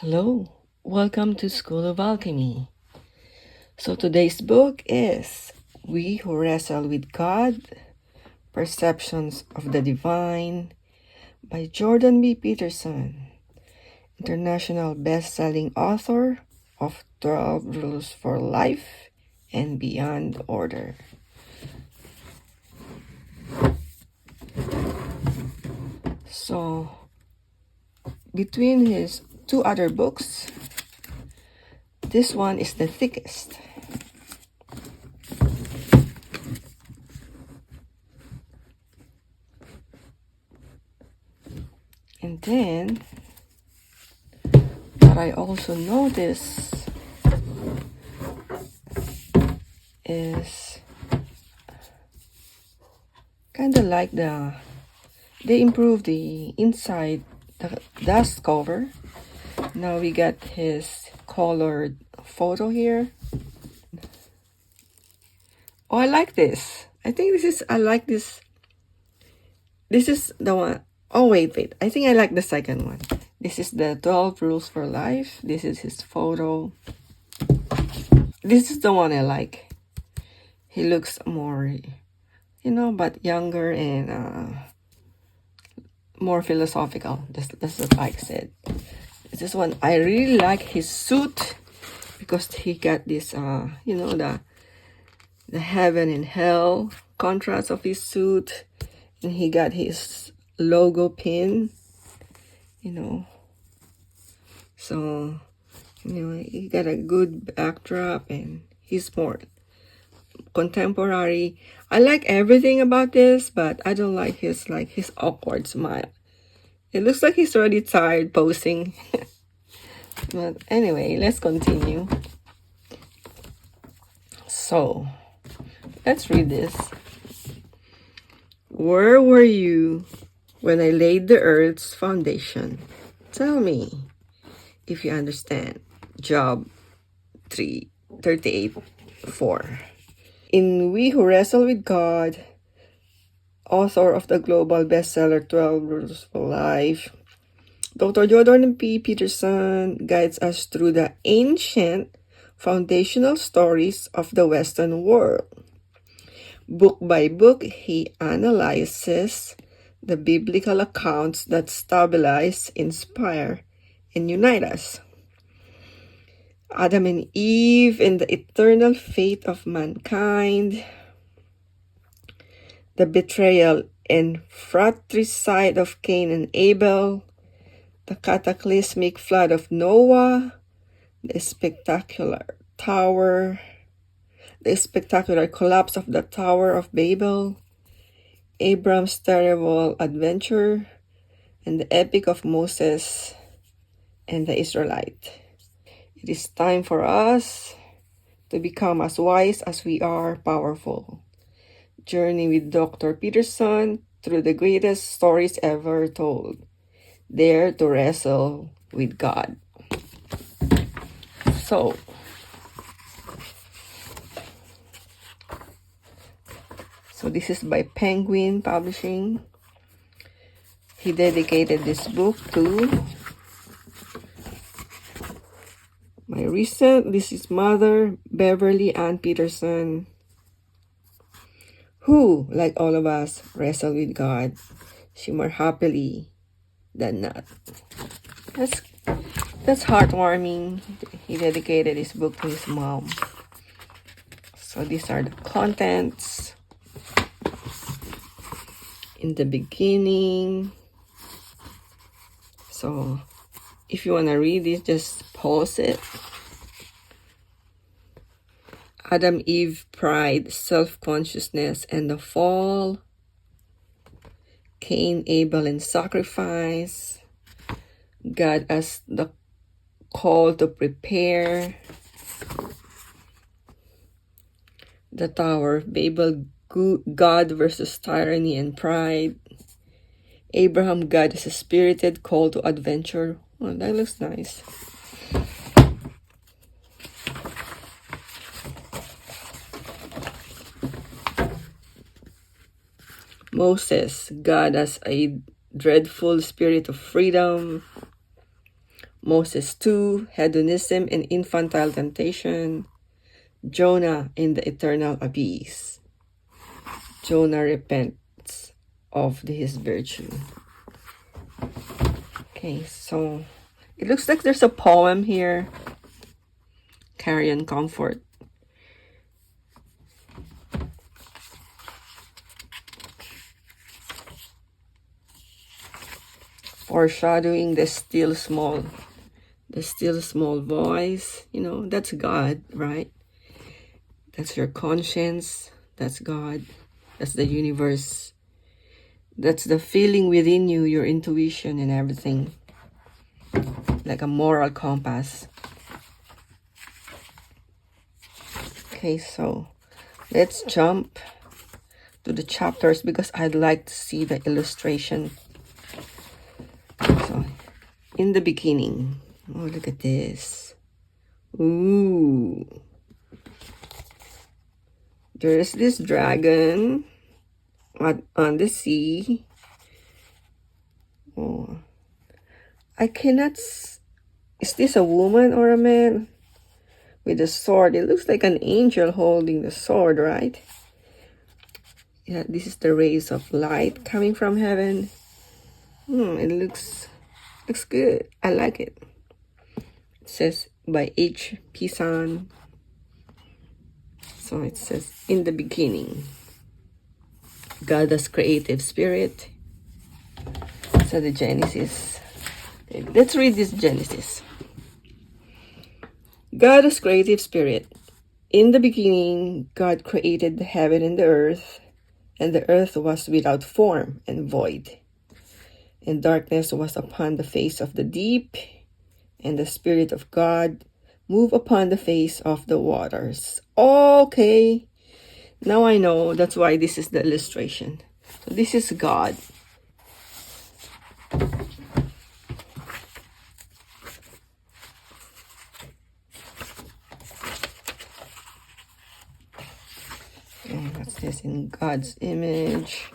Hello, welcome to School of Alchemy. So today's book is We Who Wrestle with God, Perceptions of the Divine by Jordan B Peterson, international best-selling author of 12 Rules for Life and Beyond Order. So between his two other books, this one is the thickest. And then, what I also noticed is kind of like they improved the inside, the dust cover. Now we got his colored photo here. Oh, I like this. I like this. This is the one. Oh, wait. I think I like the second one. This is the 12 Rules for Life. This is his photo. This is the one I like. He looks more, but younger and more philosophical. That's what I said. This one, I really like his suit because he got this, the heaven and hell contrast of his suit. And he got his logo pin, So, he got a good backdrop and he's more contemporary. I like everything about this, but I don't like his awkward smile. It looks like he's already tired posing. But anyway, let's continue. So, let's read this. Where were you when I laid the earth's foundation? Tell me if you understand. Job 3:38-4. In We Who Wrestle with God, author of the global bestseller 12 Rules for Life, Dr. Jordan B Peterson guides us through the ancient foundational stories of the Western world. Book by book, he analyzes the biblical accounts that stabilize, inspire, and unite us. Adam and Eve and the eternal fate of mankind, the betrayal and fratricide of Cain and Abel, the cataclysmic flood of Noah, the spectacular collapse of the Tower of Babel, Abram's terrible adventure, and the epic of Moses and the Israelite. It is time for us to become as wise as we are powerful. Journey with Dr. Peterson through the greatest stories ever told. Dare to wrestle with God. So, this is by Penguin Publishing. He dedicated this book to this is Mother Beverly Ann Peterson, who, like all of us, wrestle with God. She more happily than not. That's heartwarming. He dedicated his book to his mom. So these are the contents. In the beginning. So if you want to read this, just pause it. Adam, Eve, pride, self-consciousness, and the fall. Cain, Abel, and sacrifice. God as the call to prepare. The Tower of Babel, God versus tyranny and pride. Abraham, God as a spirited call to adventure. Oh, that looks nice. Moses, God as a dreadful spirit of freedom. Moses 2, hedonism and infantile temptation. Jonah in the eternal abyss. Jonah repents of his virtue. Okay, so it looks like there's a poem here. Carry on comfort. Foreshadowing the still small voice. You know, that's God, right? That's your conscience. That's God. That's the universe. That's the feeling within you, your intuition and everything. Like a moral compass. Okay, so let's jump to the chapters because I'd like to see the illustration. So, in the beginning. Oh, look at this. Ooh. There's this dragon on the sea. Oh. I cannot... Is this a woman or a man? With a sword. It looks like an angel holding the sword, right? Yeah, this is the rays of light coming from heaven. It looks good. I like it. It says by H. Pisan. So it says, in the beginning, God as creative spirit. So the Genesis. Okay, let's read this Genesis. God as creative spirit. In the beginning, God created the heaven and the earth was without form and void. And darkness was upon the face of the deep, and the Spirit of God moved upon the face of the waters. Okay, now I know that's why this is the illustration. So this is God. Okay, what's this? In God's image.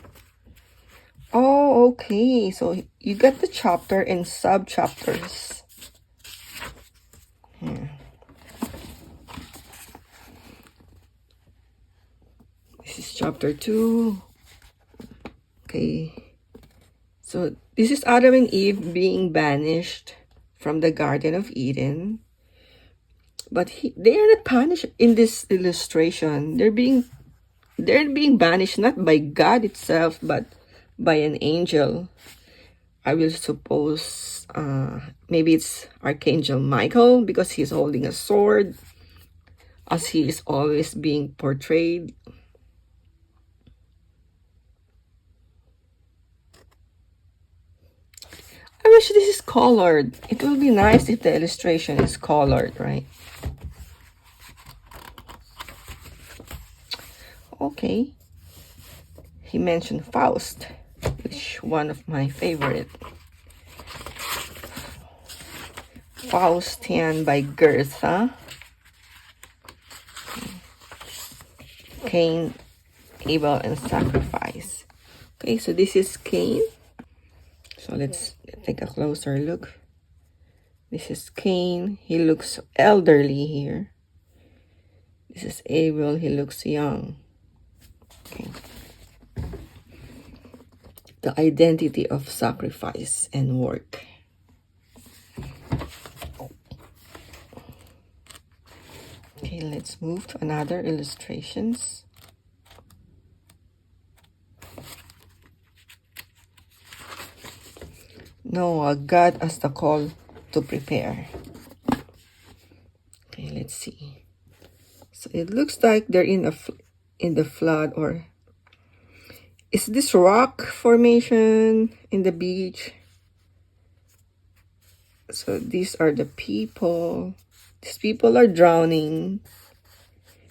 Oh, okay. So you got the chapter and sub-chapters. Here. This is chapter 2. Okay. So this is Adam and Eve being banished from the Garden of Eden. But they are not punished in this illustration. They're being banished not by God itself, but by an angel. I will suppose maybe it's Archangel Michael because he's holding a sword as he is always being portrayed. I wish this is colored. It will be nice if the illustration is colored, right? Okay. He mentioned Faust, which one of my favorite. Faustian by Goethe. Cain, Abel, and sacrifice. Okay, so this is Cain. So let's take a closer look. This is Cain. He looks elderly here. This is Abel. He looks young. Okay. The identity of sacrifice and work. Okay, let's move to another illustrations. Noah, God as the call to prepare. Okay, let's see. So it looks like they're in the flood, or is this rock formation in the beach? So these are the people. These people are drowning.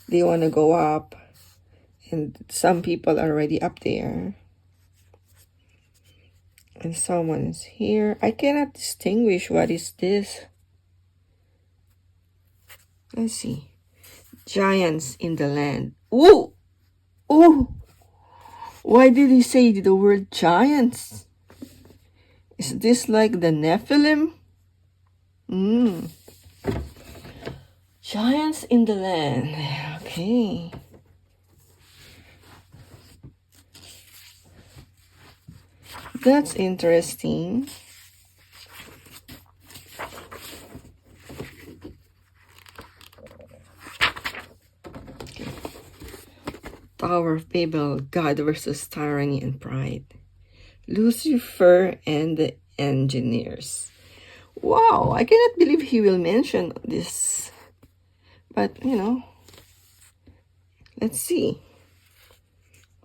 They want to go up. And some people are already up there. And someone is here. I cannot distinguish what is this. Let's see. Giants in the land. Ooh! Ooh! Why did he say the word giants? Is this like the Nephilim? Giants in the land. Okay. That's interesting. Okay. Tower of Babel, God versus tyranny and pride. Lucifer and the engineers. Wow, I cannot believe he will mention this. But, let's see.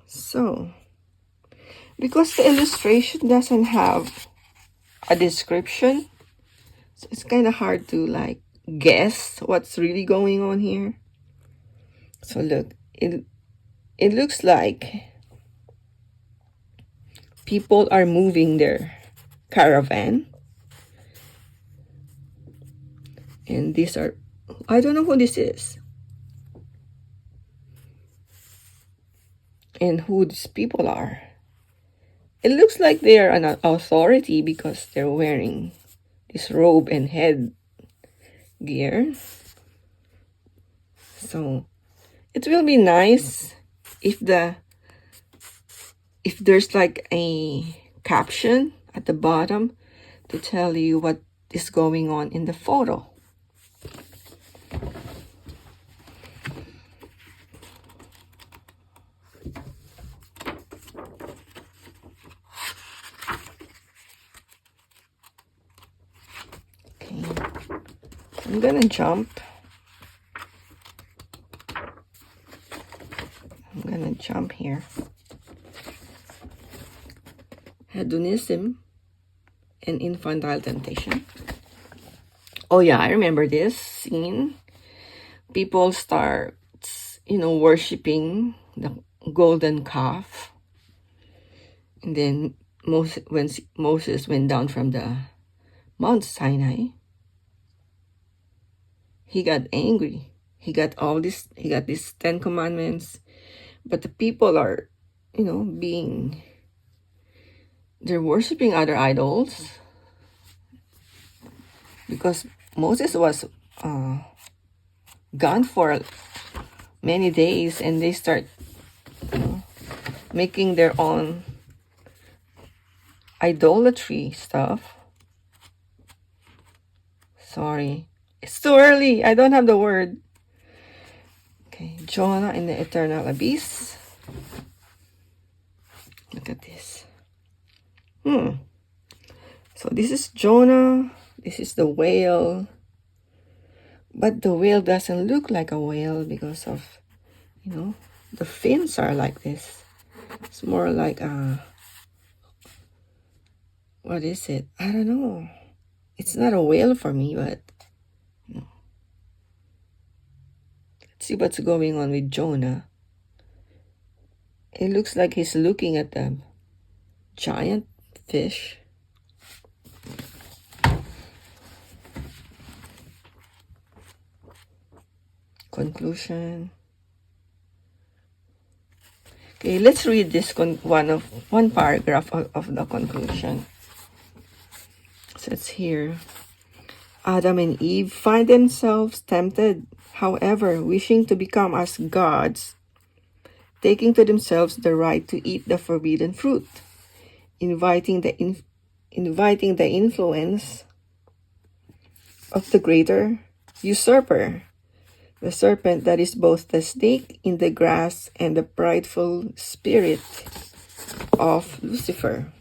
So, because the illustration doesn't have a description, so it's kind of hard to guess what's really going on here. So look, it looks like people are moving their caravan. And these are, I don't know who this is. And who these people are. It looks like they are an authority because they're wearing this robe and head gear. So it will be nice if there's like a caption at the bottom to tell you what is going on in the photo. Okay, I'm gonna jump. Here. Hedonism and infantile temptation. Oh yeah, I remember this scene. People start, worshiping the golden calf. And then when Moses went down from the Mount Sinai, he got angry. He got these 10 commandments. But the people are, they're worshiping other idols. Because Moses was gone for many days, and they start making their own idolatry stuff. Sorry, it's too early. I don't have the word. Okay, Jonah in the eternal abyss. Look at this. So this is Jonah. This is the whale. But the whale doesn't look like a whale because of, the fins are like this. It's more like what is it? I don't know. It's not a whale for me, but let's see what's going on with Jonah. It looks like he's looking at the giant fish. Conclusion. Okay, let's read this one paragraph of the conclusion. So it's here. Adam and Eve find themselves tempted, however, wishing to become as gods, taking to themselves the right to eat the forbidden fruit, inviting the influence of the greater usurper, the serpent that is both the snake in the grass and the prideful spirit of Lucifer,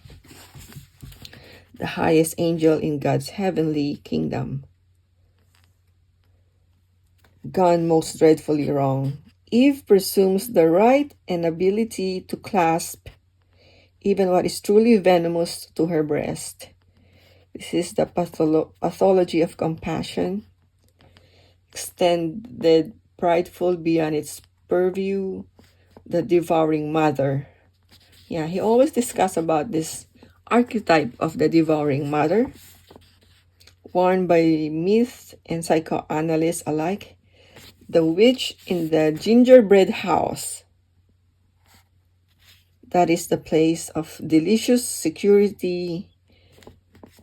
the highest angel in God's heavenly kingdom. Gone most dreadfully wrong, Eve presumes the right and ability to clasp even what is truly venomous to her breast. This is the pathology of compassion, extended prideful beyond its purview, the devouring mother. Yeah, he always discuss about this archetype of the devouring mother, worn by myth and psychoanalysts alike, the witch in the gingerbread house. That is the place of delicious security,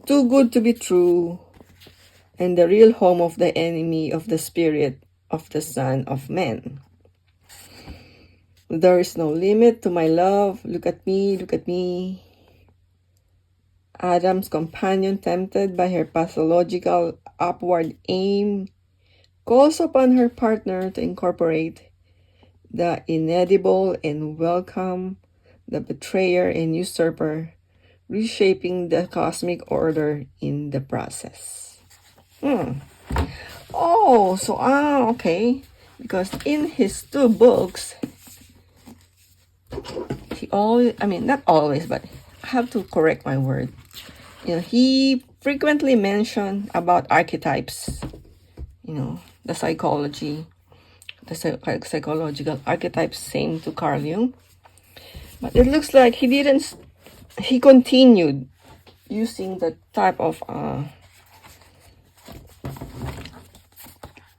too good to be true, and the real home of the enemy of the spirit of the Son of Man. There is no limit to my love. Look at me, look at me. Adam's companion, tempted by her pathological upward aim, calls upon her partner to incorporate the inedible and welcome the betrayer and usurper, reshaping the cosmic order in the process. Oh, so okay. Because in his two books, not always, but I have to correct my word. He frequently mentioned about archetypes, the psychology, the psychological archetypes, same to Carl Jung. But it looks like he continued using the type of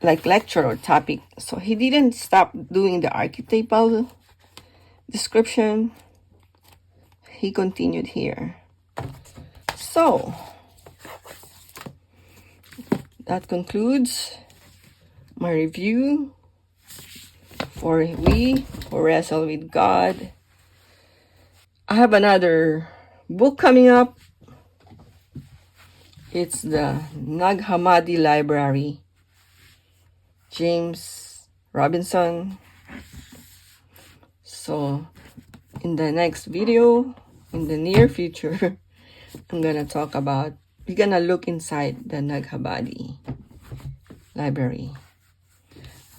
like lecture or topic. So he didn't stop doing the archetypal description. He continued here. So that concludes my review for We Who Wrestle with God. I have another book coming up. It's the Nag Hammadi Library, James Robinson. So in the next video, in the near future, we're gonna look inside the Nag Hammadi library.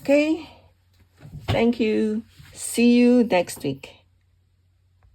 Okay, thank you. See you next week.